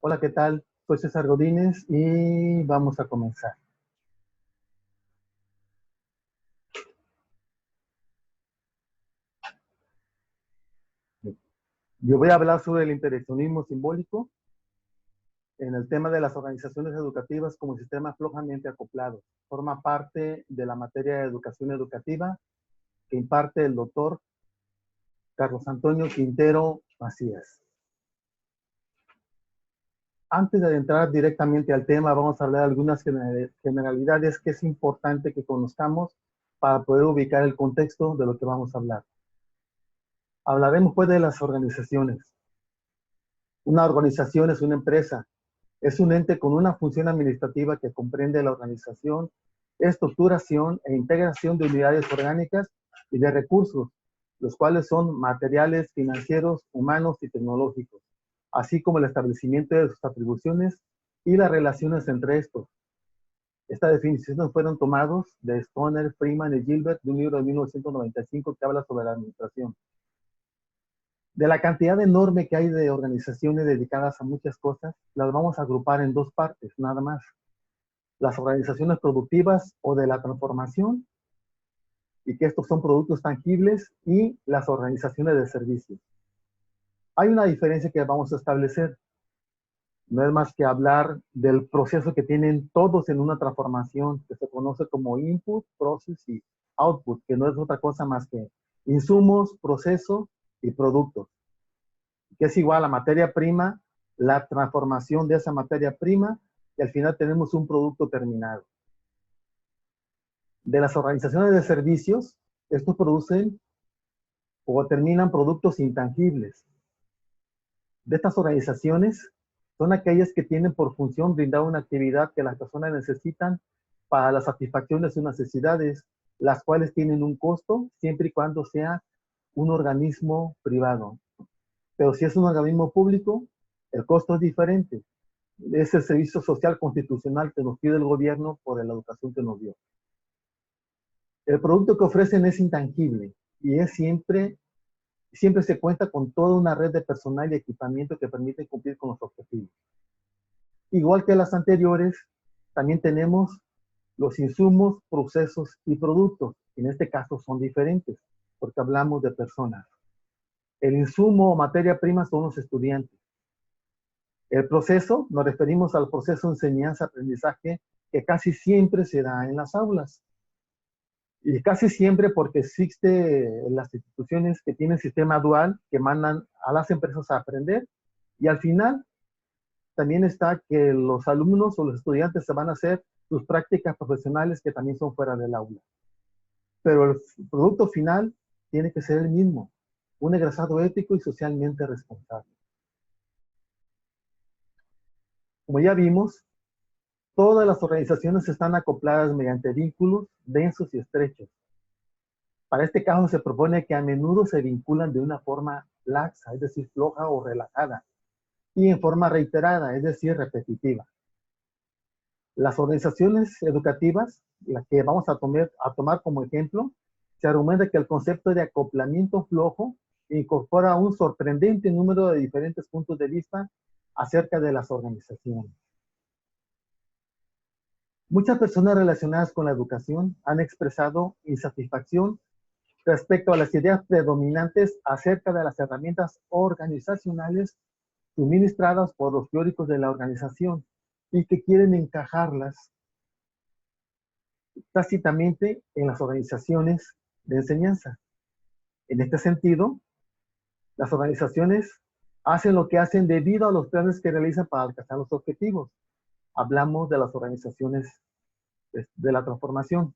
Hola, ¿qué tal? Soy César Godínez y vamos a comenzar. Yo voy a hablar sobre el interaccionismo simbólico en el tema de las organizaciones educativas como sistemas flojamente acoplados. Forma parte de la materia de educación educativa que imparte el doctor Carlos Antonio Quintero Macías. Antes de adentrar directamente al tema, vamos a hablar de algunas generalidades que es importante que conozcamos para poder ubicar el contexto de lo que vamos a hablar. Hablaremos pues de las organizaciones. Una organización es una empresa, es un ente con una función administrativa que comprende la organización, estructuración e integración de unidades orgánicas y de recursos, los cuales son materiales, financieros, humanos y tecnológicos, así como el establecimiento de sus atribuciones y las relaciones entre estos. Estas definiciones fueron tomados de Stoner, Freeman y Gilbert de un libro de 1995 que habla sobre la administración. De la cantidad enorme que hay de organizaciones dedicadas a muchas cosas, las vamos a agrupar en dos partes, nada más. Las organizaciones productivas o de la transformación, y que estos son productos tangibles, y las organizaciones de servicios. Hay una diferencia que vamos a establecer. No es más que hablar del proceso que tienen todos en una transformación, que se conoce como input, process y output, que no es otra cosa más que insumos, proceso y productos, que es igual a materia prima, la transformación de esa materia prima, y al final tenemos un producto terminado. De las organizaciones de servicios, estos producen o terminan productos intangibles. De estas organizaciones, son aquellas que tienen por función brindar una actividad que las personas necesitan para la satisfacción de sus necesidades, las cuales tienen un costo siempre y cuando sea un organismo privado. Pero si es un organismo público, el costo es diferente. Es el servicio social constitucional que nos pide el gobierno por la educación que nos dio. El producto que ofrecen es intangible y es siempre se cuenta con toda una red de personal y equipamiento que permite cumplir con los objetivos. Igual que las anteriores, también tenemos los insumos, procesos y productos. En este caso son diferentes porque hablamos de personas. El insumo o materia prima son los estudiantes. El proceso, nos referimos al proceso de enseñanza-aprendizaje que casi siempre se da en las aulas. Y casi siempre porque existe las instituciones que tienen sistema dual que mandan a las empresas a aprender, y al final también está que los alumnos o los estudiantes se van a hacer sus prácticas profesionales que también son fuera del aula. Pero el producto final tiene que ser el mismo, un egresado ético y socialmente responsable. Como ya vimos, todas las organizaciones están acopladas mediante vínculos densos y estrechos. Para este caso se propone que a menudo se vinculan de una forma laxa, es decir, floja o relajada, y en forma reiterada, es decir, repetitiva. Las organizaciones educativas, las que vamos a tomar como ejemplo, se argumenta que el concepto de acoplamiento flojo incorpora un sorprendente número de diferentes puntos de vista acerca de las organizaciones. Muchas personas relacionadas con la educación han expresado insatisfacción respecto a las ideas predominantes acerca de las herramientas organizacionales suministradas por los teóricos de la organización y que quieren encajarlas tácitamente en las organizaciones de enseñanza. En este sentido, las organizaciones hacen lo que hacen debido a los planes que realizan para alcanzar los objetivos. Hablamos de las organizaciones de la transformación,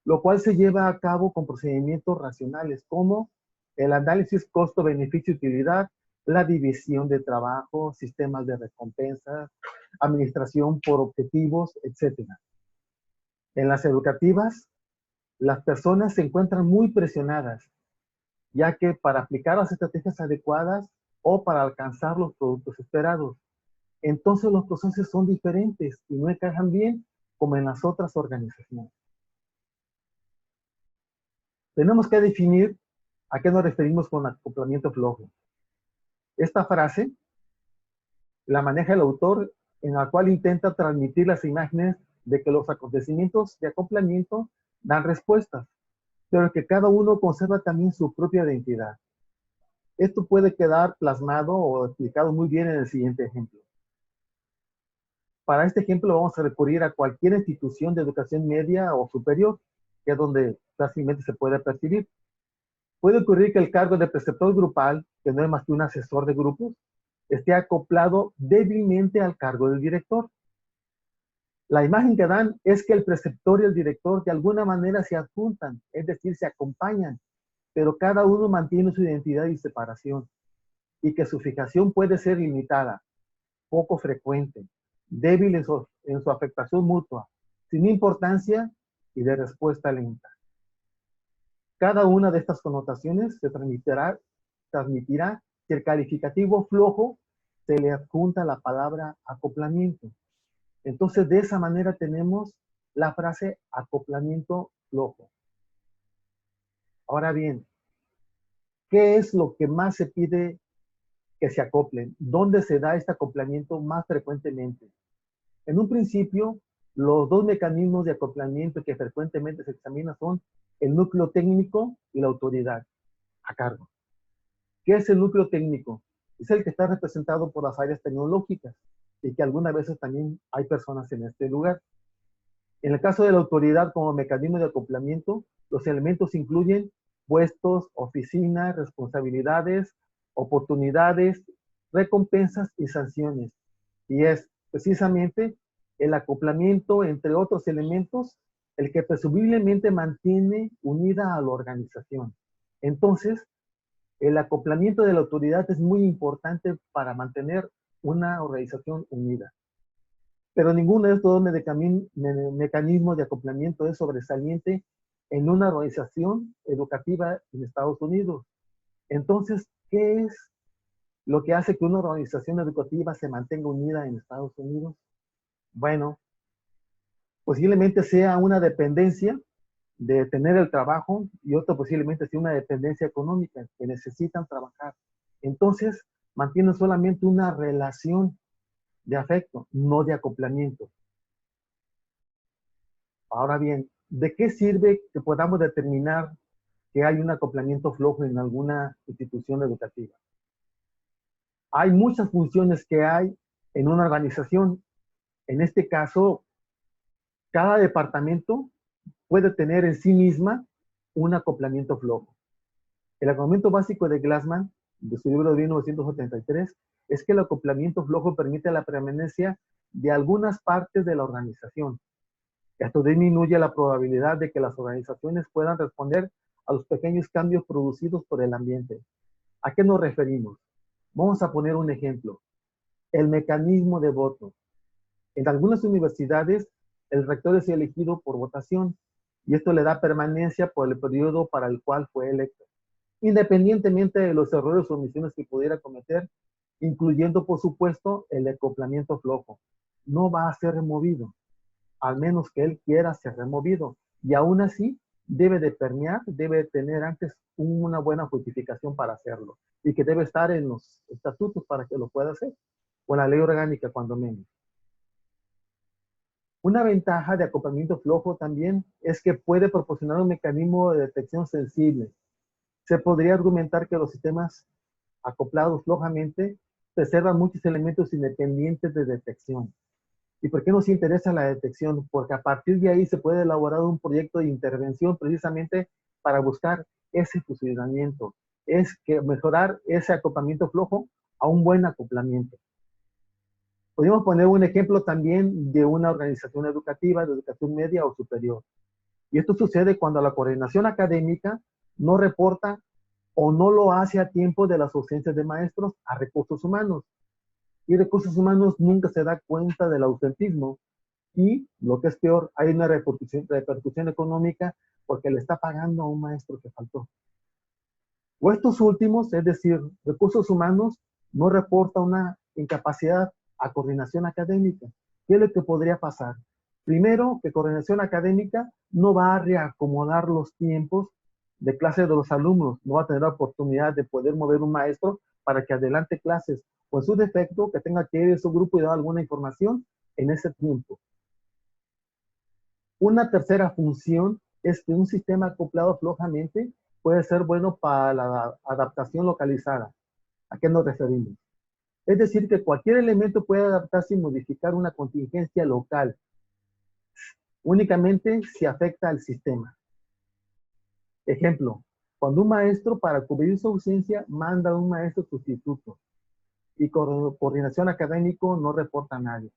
lo cual se lleva a cabo con procedimientos racionales como el análisis costo-beneficio-utilidad, la división de trabajo, sistemas de recompensas, administración por objetivos, etc. En las educativas, las personas se encuentran muy presionadas, ya que para aplicar las estrategias adecuadas o para alcanzar los productos esperados, entonces los procesos son diferentes y no encajan bien como en las otras organizaciones. Tenemos que definir a qué nos referimos con acoplamiento flojo. Esta frase La maneja el autor, en la cual intenta transmitir las imágenes de que los acontecimientos de acoplamiento dan respuestas, pero que cada uno conserva también su propia identidad. Esto puede quedar plasmado o explicado muy bien en el siguiente ejemplo. Para este ejemplo vamos a recurrir a cualquier institución de educación media o superior, que es donde fácilmente se puede percibir. Puede ocurrir que el cargo de preceptor grupal, que no es más que un asesor de grupos, esté acoplado débilmente al cargo del director. La imagen que dan es que el preceptor y el director de alguna manera se adjuntan, es decir, se acompañan, pero cada uno mantiene su identidad y separación, y que su fijación puede ser limitada, poco frecuente, débil en su afectación mutua, sin importancia y de respuesta lenta. Cada una de estas connotaciones se transmitirá que el calificativo flojo se le adjunta la palabra acoplamiento. Entonces, de esa manera tenemos la frase acoplamiento flojo. Ahora bien, ¿qué es lo que más se pide que se acoplen? ¿Dónde se da este acoplamiento más frecuentemente? En un principio, los dos mecanismos de acoplamiento que frecuentemente se examinan son el núcleo técnico y la autoridad a cargo. ¿Qué es el núcleo técnico? Es el que está representado por las áreas tecnológicas y que algunas veces también hay personas en este lugar. En el caso de la autoridad como mecanismo de acoplamiento, los elementos incluyen puestos, oficinas, responsabilidades, oportunidades, recompensas y sanciones. Y es precisamente el acoplamiento entre otros elementos el que presumiblemente mantiene unida a la organización. Entonces, el acoplamiento de la autoridad es muy importante para mantener una organización unida. Pero ninguno de estos dos mecanismos de acoplamiento es sobresaliente en una organización educativa en Estados Unidos. Entonces, ¿qué es lo que hace que una organización educativa se mantenga unida en Estados Unidos? Bueno, posiblemente sea una dependencia de tener el trabajo y otra posiblemente sea una dependencia económica, que necesitan trabajar. Entonces, mantienen solamente una relación de afecto, no de acoplamiento. Ahora bien, ¿de qué sirve que podamos determinar que hay un acoplamiento flojo en alguna institución educativa? Hay muchas funciones que hay en una organización. En este caso, cada departamento puede tener en sí misma un acoplamiento flojo. El acoplamiento básico de Glassman, de su libro de 1973, es que el acoplamiento flojo permite la permanencia de algunas partes de la organización. Esto disminuye la probabilidad de que las organizaciones puedan responder a los pequeños cambios producidos por el ambiente. ¿A qué nos referimos? Vamos a poner un ejemplo. El mecanismo de voto. En algunas universidades, el rector es elegido por votación y esto le da permanencia por el periodo para el cual fue electo, independientemente de los errores o omisiones que pudiera cometer, incluyendo, por supuesto, el acoplamiento flojo. No va a ser removido, al menos que él quiera ser removido. Y aún así, debe de permear, debe tener antes una buena justificación para hacerlo, y que debe estar en los estatutos para que lo pueda hacer, o en la ley orgánica cuando menos. Una ventaja de acoplamiento flojo también es que puede proporcionar un mecanismo de detección sensible. Se podría argumentar que los sistemas acoplados flojamente preservan muchos elementos independientes de detección. ¿Y por qué nos interesa la detección? Porque a partir de ahí se puede elaborar un proyecto de intervención precisamente para buscar ese funcionamiento, es que mejorar ese acoplamiento flojo a un buen acoplamiento. Podemos poner un ejemplo también de una organización educativa, de educación media o superior. Y esto sucede cuando la coordinación académica no reporta o no lo hace a tiempo de las ausencias de maestros a recursos humanos. Y recursos humanos nunca se da cuenta del ausentismo. Y lo que es peor, hay una repercusión económica porque le está pagando a un maestro que faltó. O estos últimos, es decir, recursos humanos, no reporta una incapacidad a coordinación académica. ¿Qué es lo que podría pasar? Primero, que coordinación académica no va a reacomodar los tiempos de clases de los alumnos, no va a tener la oportunidad de poder mover un maestro para que adelante clases, o en su defecto que tenga que ir a su grupo y dar alguna información en ese tiempo. Una tercera función es que un sistema acoplado flojamente puede ser bueno para la adaptación localizada. ¿A qué nos referimos? Es decir, que cualquier elemento puede adaptarse y modificar una contingencia local, únicamente si afecta al sistema. Ejemplo, cuando un maestro para cubrir su ausencia manda a un maestro sustituto y coordinación académico no reporta a nadie.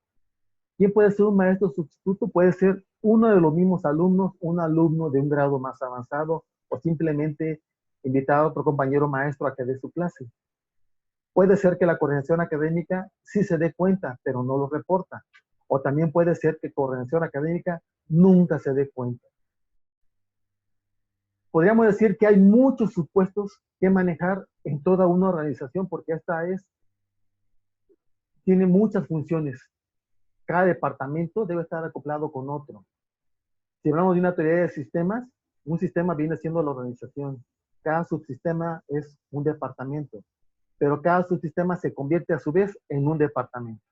¿Quién puede ser un maestro sustituto? Puede ser uno de los mismos alumnos, un alumno de un grado más avanzado o simplemente invitar a otro compañero maestro a que dé su clase. Puede ser que la coordinación académica sí se dé cuenta, pero no lo reporta. O también puede ser que coordinación académica nunca se dé cuenta. Podríamos decir que hay muchos supuestos que manejar en toda una organización porque tiene muchas funciones. Cada departamento debe estar acoplado con otro. Si hablamos de una teoría de sistemas, un sistema viene siendo la organización. Cada subsistema es un departamento, pero cada subsistema se convierte a su vez en un departamento.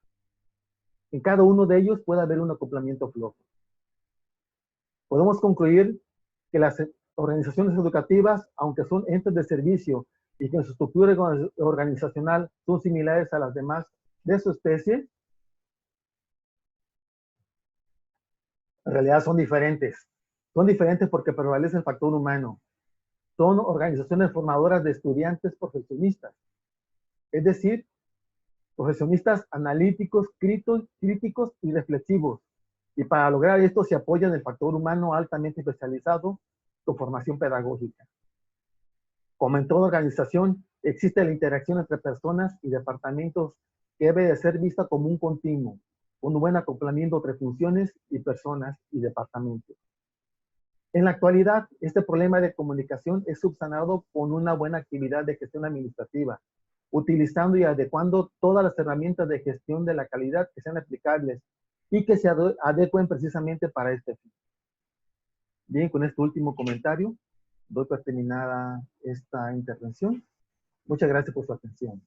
En cada uno de ellos puede haber un acoplamiento flojo. Podemos concluir que las organizaciones educativas, aunque son entes de servicio y que en su estructura organizacional son similares a las demás de su especie, en realidad son diferentes. Son diferentes porque prevalece el factor humano. Son organizaciones formadoras de estudiantes profesionistas. Es decir, profesionistas analíticos, críticos y reflexivos. Y para lograr esto se apoya en el factor humano altamente especializado con formación pedagógica. Como en toda organización, existe la interacción entre personas y departamentos que debe de ser vista como un continuo, un buen acoplamiento entre funciones y personas y departamentos. En la actualidad, este problema de comunicación es subsanado con una buena actividad de gestión administrativa, utilizando y adecuando todas las herramientas de gestión de la calidad que sean aplicables y que se adecuen precisamente para este fin. Bien, con este último comentario, doy por terminada esta intervención. Muchas gracias por su atención.